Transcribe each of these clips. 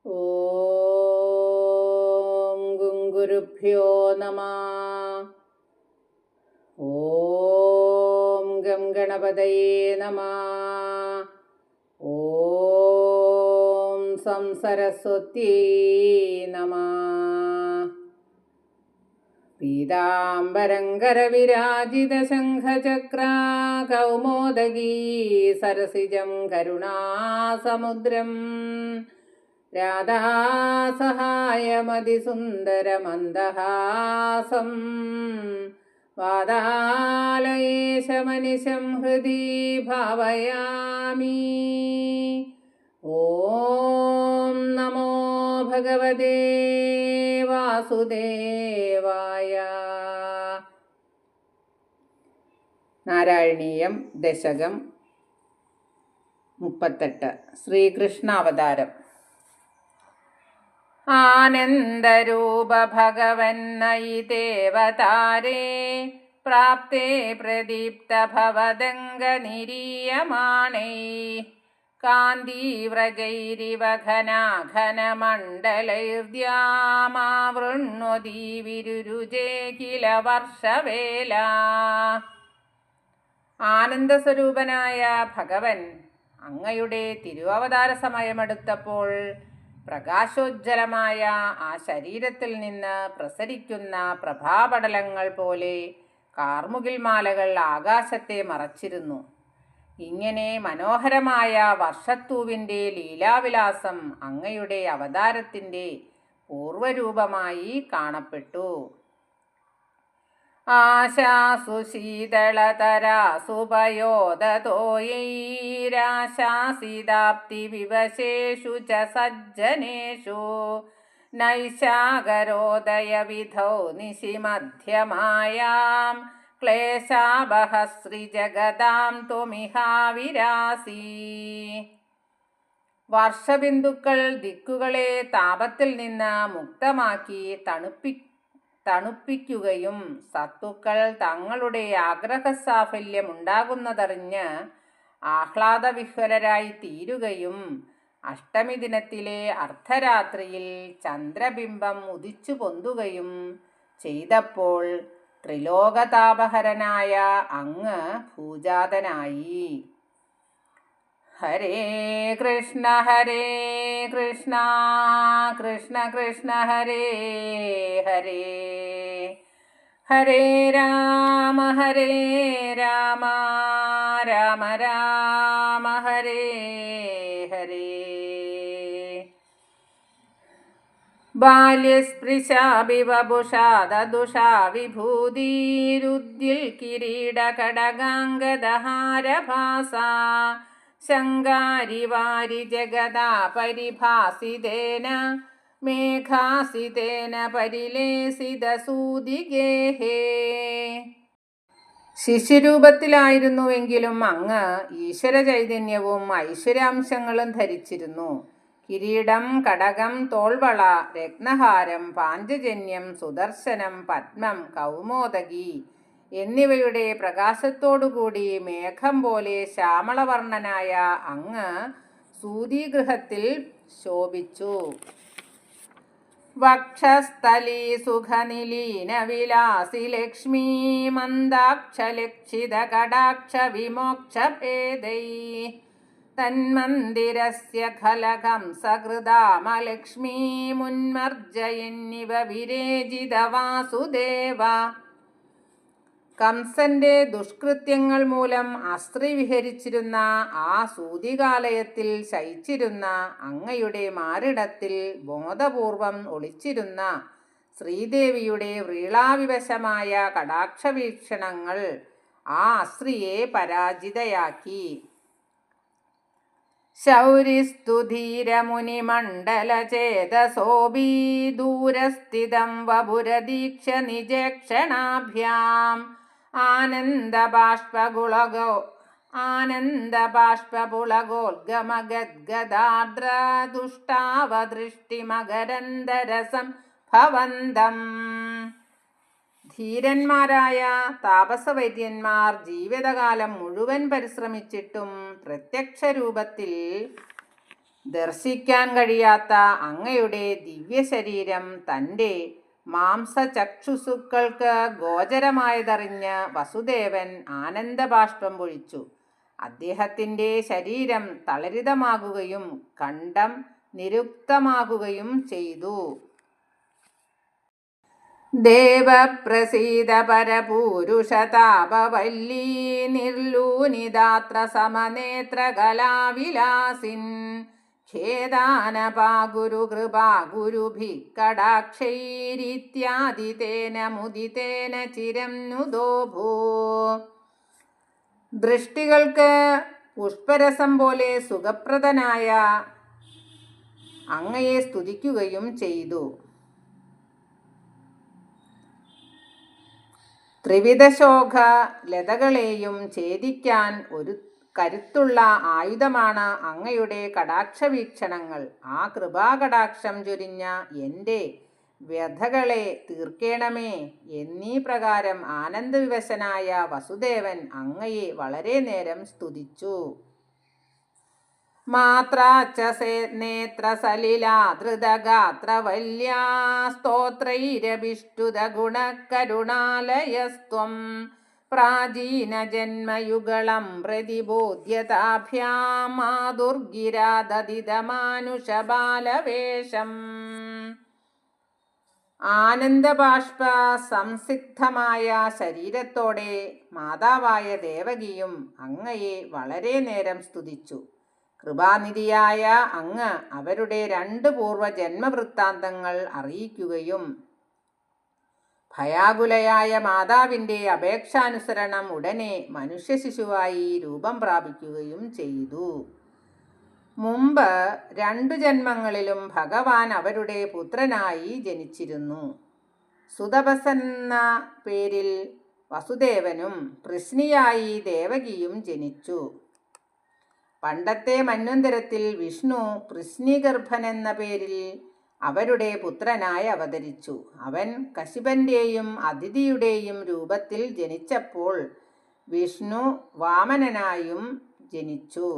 ഓം ഗുരുഭ്യോ നമഃ. ഓം ഗം ഗണപതയേ നമഃ. ഓം സം സരസ്വത്യൈ നമഃ. പീതാംബരം കരവിരാജിതശംഖചക്ര കൗമോദഗീ സരസിജം കരുണാസമുദ്രം രാധാസഹായമതിസുന്ദരമന്ദഹാസം വാതാലയേശമനിശം ഹൃദി ഭാവയാമി. ഓം നമോ ഭഗവതേ വാസുദേവായ. നാരായണീയം ദശകം 38. ശ്രീകൃഷ്ണാവതാരം. ആനന്ദരൂപ ഭഗവന്നയി ദേവതാരേ പ്രാപ്തേ പ്രദീപ്ത ഭവദംഗനിരീയമാണൈ കാന്തീവ്രജൈരിവ ഘനാഘനമണ്ഡലൈർദ്യാമാവൃണ്വതി വിരുരുജേ കില വർഷവേല. ആനന്ദസ്വരൂപനായ ഭഗവൻ അങ്ങയുടെ തിരുവവതാര സമയമെടുത്തപ്പോൾ പ്രകാശോജ്ജലമായ ആ ശരീരത്തിൽ നിന്ന് പ്രസരിക്കുന്ന പ്രഭാപടലങ്ങൾ പോലെ കാർമുകിൽ മാലകൾ ആകാശത്തെ മറച്ചിരുന്നു. ഇങ്ങനെ മനോഹരമായ വർഷത്തൂവിൻ്റെ ലീലാവിലാസം അങ്ങയുടെ അവതാരത്തിൻ്റെ പൂർവരൂപമായി കാണപ്പെട്ടു. ആശാസു ശീതളതരാസു പയോദതോയൈരാശാസിതാപ്തി വിവശേഷു ച സജ്ജനേഷു നൈശാകരോദയവിധൗ നിശിമധ്യമായാം ക്ലേശാബഹശ്രീജഗതാം ത്വമിഹാവിരാസി. വർഷബിന്ദുക്കൾ ദിക്കുകളെ താപത്തിൽ നിന്ന് മുക്തമാക്കി തണുപ്പിക്കുകയും സത്തുക്കൾ തങ്ങളുടെ ആഗ്രഹസാഫല്യം ഉണ്ടാകുന്നതറിഞ്ഞ് ആഹ്ലാദവിഹ്വലരായി തീരുകയും അഷ്ടമി ദിനത്തിലെ അർദ്ധരാത്രിയിൽ ചന്ദ്രബിംബം ഉദിച്ചു പൊന്തുകയും ചെയ്തപ്പോൾ ത്രിലോകതാപഹരനായ അങ്ങ് ഭൂജാതനായി. ഹരേ കൃഷ്ണ കൃഷ്ണ കൃഷ്ണ ഹരേ ഹരേ, ഹരേ രാമ രാമ രാമ ഹരേ ഹരേ. ബാല്യസ്പൃശാഭിവപുഷാ ദദുഷാ വിഭൂതിരുദ്യുൽ കിരീടകടകാംഗദഹാരഭാസാ ശങ്കാരിവാരി ജഗദാ പരിഭാസിതേന മേഘാസിതേന പരിലേസിതസൂതിഗേഹേ. ശിശുരൂപത്തിലായിരുന്നുവെങ്കിലും അങ്ങ് ഈശ്വര ചൈതന്യവും ഐശ്വര്യാംശങ്ങളും ധരിച്ചിരുന്നു. കിരീടം, കടകം, തോൾവള, രത്നഹാരം, പാഞ്ചജന്യം, സുദർശനം, പത്മം, കൗമോദകി എന്നിവയുടെ പ്രകാശത്തോടുകൂടി മേഘം പോലെ ശ്യാമളവർണ്ണനായ അങ്ങ് സൂതിഗൃഹത്തിൽ ശോഭിച്ചു. വക്ഷസ്ഥലീ സുഖനിലീന വിലാസി ലക്ഷ്മീ മന്ദാക്ഷലക്ഷിത കടാക്ഷ വിമോക്ഷഭേദൈ തന്മന്ദിരസ്യ ഖലകം സകൃതാമലക്ഷ്മീ മുന്മർജയന്നിവ വിരേജിത വാസുദേവ. കംസന്റെ ദുഷ്കൃത്യങ്ങൾ മൂലം അസ്ത്രി വിഹരിച്ചിരുന്ന ആ സൂതികാലയത്തിൽ ശയിച്ചിരുന്ന അങ്ങയുടെ മാറിടത്തിൽ ബോധപൂർവം ഒളിച്ചിരുന്ന ശ്രീദേവിയുടെ വ്രീളാവിവശമായ കടാക്ഷവീക്ഷണങ്ങൾ ആ അസ്ത്രിയെ പരാജിതയാക്കി. ശൗരിസ്തുധീരമുനിമണ്ഡലചേതസോഭി ദൂരസ്ഥിതം വപുരദീക്ഷ നിജക്ഷണാഭ്യാം ആനന്ദബാഷ്പഗുളഗോ ഭവന്തം. ധീരന്മാരായ താപസവൈദ്യന്മാർ ജീവിതകാലം മുഴുവൻ പരിശ്രമിച്ചിട്ടും പ്രത്യക്ഷ രൂപത്തിൽ ദർശിക്കാൻ കഴിയാത്ത അങ്ങയുടെ ദിവ്യശരീരം തൻ്റെ മാംസചക്ഷുസുക്കൾക്ക് ഗോചരമായതറിഞ്ഞ് വസുദേവൻ ആനന്ദബാഷ്പം പൊഴിച്ചു. അദ്ദേഹത്തിൻ്റെ ശരീരം തളരിതമാകുകയും കണ്ഠം നിരുക്തമാകുകയും ചെയ്തു. ദേവപ്രസീദ പരപൂരുഷതാപവല്ലീ നിർലൂനിദാത്ര സമനേത്രകലാവിലാസിൻ ഖേദാനപാ ഗുരുകൃപാ ഗുരുഭിഃ കടാക്ഷൈരിത്യാദി തേന മുദിതേന ചിരം നുദോഭൂ. ദൃഷ്ടികൾക്ക് പുഷ്പരസം പോലെ സുഖപ്രദനായ അങ്ങയെ സ്തുതിക്കുകയും ചെയ്തു. ത്രിവിധശോക ലതകളെയും ഛേദിക്കാൻ ഒരു കരുത്തുള്ള ആയുധമാണ് അങ്ങയുടെ കടാക്ഷവീക്ഷണങ്ങൾ. ആ കൃപാകടാക്ഷം ചൊരിഞ്ഞ എൻ്റെ വ്യഥകളെ തീർക്കേണമേ. എന്നീ പ്രകാരം ആനന്ദവിവശനായ വസുദേവൻ അങ്ങയെ വളരെ നേരം സ്തുതിച്ചു. മാത്രാച്ച നേത്രസലിലാധൃതഗാത്രവല്യാ സ്തോത്രൈരഭിഷ്ടുത ഗുണകരുണാലയസ്ത്വം പ്രാചീനജന്മയുഗളം പ്രതിബോധ്യതാഭ്യാം മാതുർഗിരാദധിതമാനുഷബാലവേഷം. ആനന്ദബാഷ്പ സംസിഗ്ധമായ ശരീരത്തോടെ മാതാവായ ദേവകിയും അങ്ങയെ വളരെ നേരം സ്തുതിച്ചു. കൃപാനിധിയായ അങ്ങ് അവരുടെ 2 പൂർവജന്മവൃത്താന്തങ്ങൾ അറിയിക്കുകയും ഭയാകുലയായ മാതാവിൻ്റെ അപേക്ഷാനുസരണം ഉടനെ മനുഷ്യശിശുവായി രൂപം പ്രാപിക്കുകയും ചെയ്തു. മുമ്പ് 2 ജന്മങ്ങളിലും ഭഗവാൻ അവരുടെ പുത്രനായി ജനിച്ചിരുന്നു. സുതപസെന്ന പേരിൽ വസുദേവനും പൃശ്നിയായി ദേവകിയും ജനിച്ചു. പണ്ടത്തെ മന്വന്തരത്തിൽ വിഷ്ണു പൃശ്നിഗർഭൻ എന്ന പേരിൽ അവരുടെ പുത്രനായി അവതരിച്ചു. അവൻ കശിപന്റെയും അദിതിയുടെയും രൂപത്തിൽ ജനിച്ചപ്പോൾ വിഷ്ണു വാമനനായും ജനിച്ചു.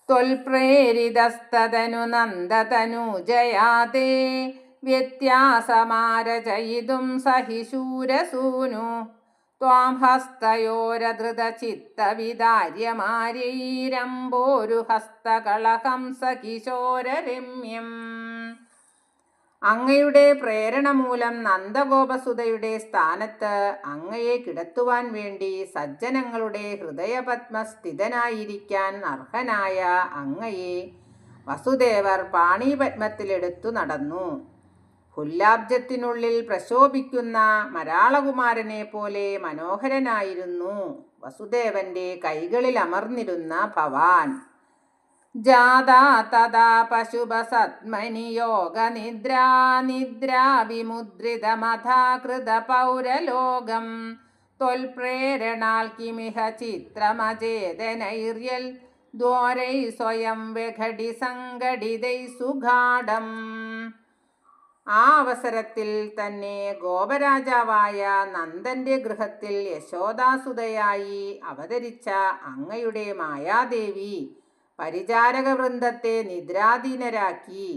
ത്വൽപ്രേരിതസ്തതനു നന്ദതനൂജയാതേ വ്യത്യാസമാരചയിതും സഹിശൂരസൂനു ത്വാം ഹസ്തയോരധൃതചിത്തവിദാര്യമാര്യൈരമ്പോരുഹസ്തകളഹംസകിശോരരമ്യം. അങ്ങയുടെ പ്രേരണ മൂലം നന്ദഗോപസുതയുടെ സ്ഥാനത്ത് അങ്ങയെ കിടത്തുവാൻ വേണ്ടി സജ്ജനങ്ങളുടെ ഹൃദയപത്മസ്ഥിതനായിരിക്കാൻ അർഹനായ അങ്ങയെ വസുദേവർ പാണീപത്മത്തിലെടുത്തു നടന്നു. പുല്ലാബ്ജത്തിനുള്ളിൽ പ്രശോഭിക്കുന്ന മരാളകുമാരനെ പോലെ മനോഹരനായിരുന്നു വസുദേവന്റെ കൈകളിൽ അമർന്നിരുന്ന ഭവാൻ. ജാതാ തഥാ പശുപസത്മനി യോഗനിദ്രാ നിദ്രാ വിമുദ്രിതമഥാകൃത പൗരലോകം ത്വൽപ്രേരണാൽ കിമിഹ ചിത്രമചേതനൈര്യൽ ദ്വാരൈ സ്വയം വെഘടി സംഘടിതൈ സുഗാഢം. ആ അവസരത്തിൽ തന്നെ ഗോപരാജാവായ നന്ദന്റെ ഗൃഹത്തിൽ യശോദാസുതയായി അവതരിച്ച അങ്ങയുടെ മായാദേവി പരിചാരകവൃന്ദത്തെ നിദ്രാധീനരാക്കി.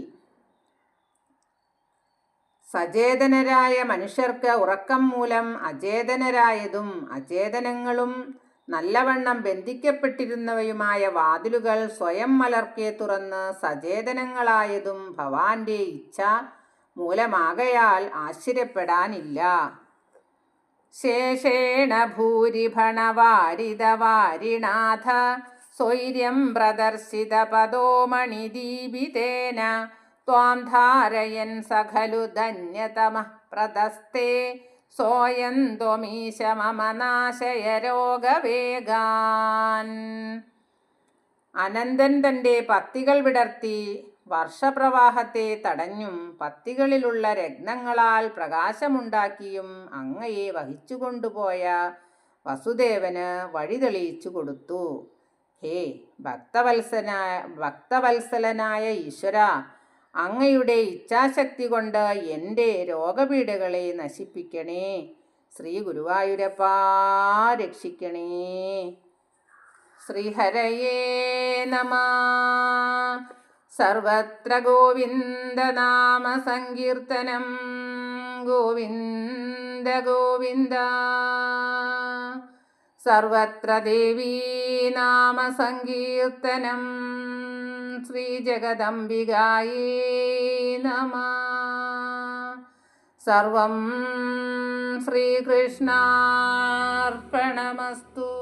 സചേതനരായ മനുഷ്യർക്ക് ഉറക്കം മൂലം അചേതനരായതും അചേതനങ്ങളും നല്ലവണ്ണം ബന്ധിക്കപ്പെട്ടിരുന്നവയുമായ വാതിലുകൾ സ്വയം മലർക്കെ തുറന്ന് സചേതനങ്ങളായതും ഭവാന്റെ ഇച്ഛ മൂലമാകയാൽ ആശ്ചര്യപ്പെടാനില്ല. ശേഷേണ ഭൂരിഭണവാരിതവാരിണാഥ സ്വൈര്യം പ്രദർശിത പദോമണിദീപിതേന ത്വാം ധാരയൻ സഖലു ധന്യതമഃ പ്രദസ്തേ സോയം ത്വമീശ മമ നാശയ രോഗവേഗാൻ. അനന്തൻ തൻ്റെ പത്തികൾ വിടർത്തി വർഷപ്രവാഹത്തെ തടഞ്ഞും പത്തികളിലുള്ള രത്നങ്ങളാൽ പ്രകാശമുണ്ടാക്കിയും അങ്ങയെ വഹിച്ചുകൊണ്ടുപോയ വസുദേവന് വഴി തെളിയിച്ചു കൊടുത്തു. ഹേ ഭക്തവത്സലനായ ഈശ്വര, അങ്ങയുടെ ഇച്ഛാശക്തി കൊണ്ട് എൻ്റെ രോഗപീഠകളെ നശിപ്പിക്കണേ. ശ്രീ ഗുരുവായൂരപ്പാ രക്ഷിക്കണേ. ശ്രീഹരയേ നമഃ. സർവത്ര ഗോവിന്ദനാമ സങ്കീർത്തനം. ഗോവിന്ദ ഗോവിന്ദ. സർവത്ര ദേവീ നാമ സങ്കീർത്തനം. ശ്രീ ജഗദംബികായേ നമഃ. സർവം ശ്രീകൃഷ്ണാർപ്പണമസ്തു.